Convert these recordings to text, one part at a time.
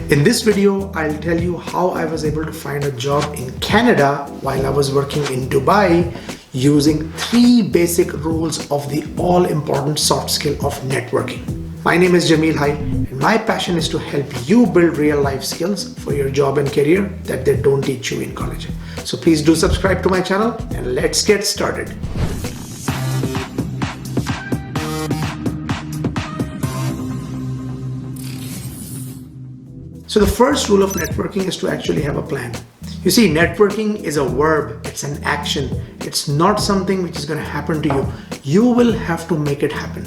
In this video, I'll tell you how I was able to find a job in Canada while I was working in Dubai using 3 basic rules of the all-important soft skill of networking. My name is Jamil Hai, and my passion is to help you build real-life skills for your job and career that they don't teach you in college. So please do subscribe to my channel and let's get started. So the first rule of networking is to actually have a plan. You see, networking is a verb, it's an action. It's not something which is going to happen to you. You will have to make it happen.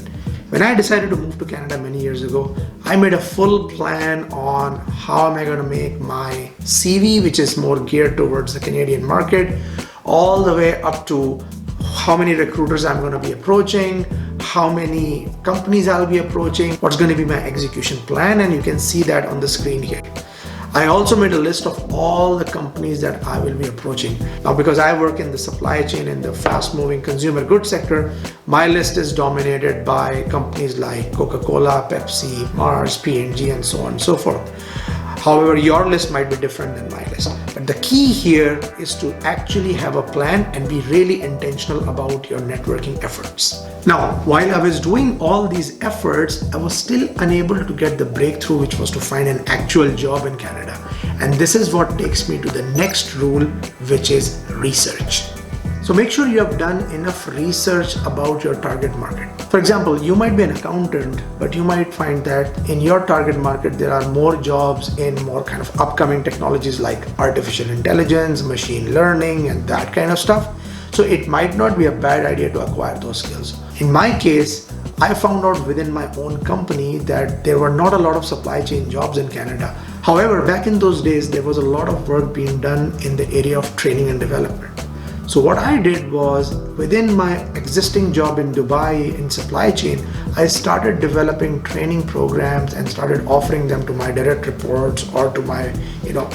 When I decided to move to Canada many years ago, I made a full plan on how am I going to make my CV, which is more geared towards the Canadian market, all the way up to how many recruiters I'm going to be approaching, how many companies I'll be approaching, what's going to be my execution plan, and you can see that on the screen here. I also made a list of all the companies that I will be approaching. Now, because I work in the supply chain in the fast-moving consumer goods sector, my list is dominated by companies like Coca-Cola, Pepsi, Mars, P&G, and so on and so forth. However, your list might be different than my list. But the key here is to actually have a plan and be really intentional about your networking efforts. Now, while I was doing all these efforts, I was still unable to get the breakthrough, which was to find an actual job in Canada. And this is what takes me to the next rule, which is research. So make sure you have done enough research about your target market. For example, you might be an accountant, but you might find that in your target market, there are more jobs in more kind of upcoming technologies like artificial intelligence, machine learning, and that kind of stuff. So it might not be a bad idea to acquire those skills. In my case, I found out within my own company that there were not a lot of supply chain jobs in Canada. However, back in those days, there was a lot of work being done in the area of training and development. So what I did was, within my existing job in Dubai in supply chain, I started developing training programs and started offering them to my direct reports or to my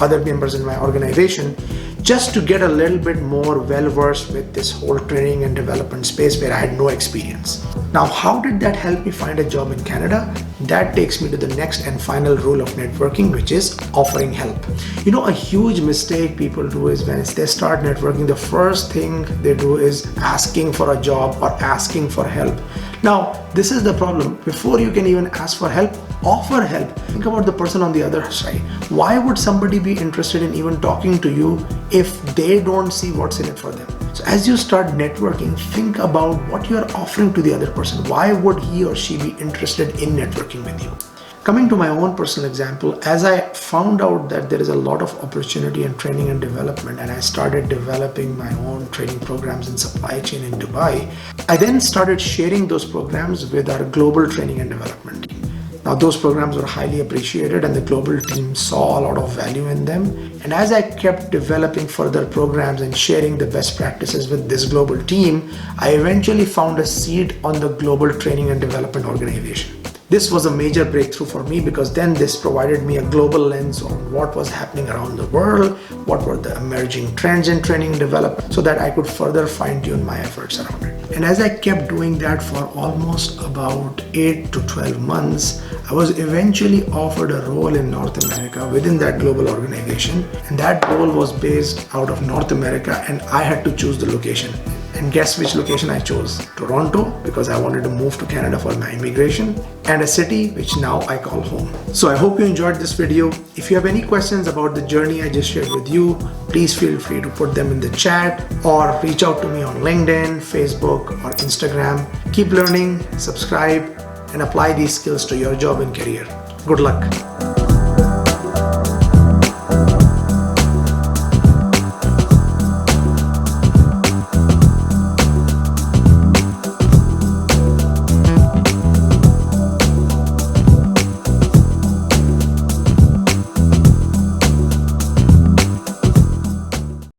other members in my organization, just to get a little bit more well-versed with this whole training and development space where I had no experience. Now, how did that help me find a job in Canada? That takes me to the next and final rule of networking, which is offering help. A huge mistake people do is when they start networking, the first thing they do is asking for a job or asking for help. Now, this is the problem. Before you can even ask for help, offer help. Think about the person on the other side. Why would somebody be interested in even talking to you if they don't see what's in it for them? So as you start networking, think about what you're offering to the other person. Why would he or she be interested in networking with you? Coming to my own personal example, as I found out that there is a lot of opportunity in training and development, and I started developing my own training programs in supply chain in Dubai, I then started sharing those programs with our global training and development team. Now, those programs were highly appreciated and the global team saw a lot of value in them. And as I kept developing further programs and sharing the best practices with this global team, I eventually found a seat on the global training and development organization. This was a major breakthrough for me because then this provided me a global lens on what was happening around the world, what were the emerging trends in training and development, so that I could further fine-tune my efforts around it. And as I kept doing that for almost about 8 to 12 months, I was eventually offered a role in North America within that global organization. And that role was based out of North America, and I had to choose the location. And guess which location I chose? Toronto, because I wanted to move to Canada for my immigration, and a city which now I call home. So I hope you enjoyed this video. If you have any questions about the journey I just shared with you, please feel free to put them in the chat or reach out to me on LinkedIn, Facebook, or Instagram. Keep learning, subscribe, and apply these skills to your job and career. Good luck.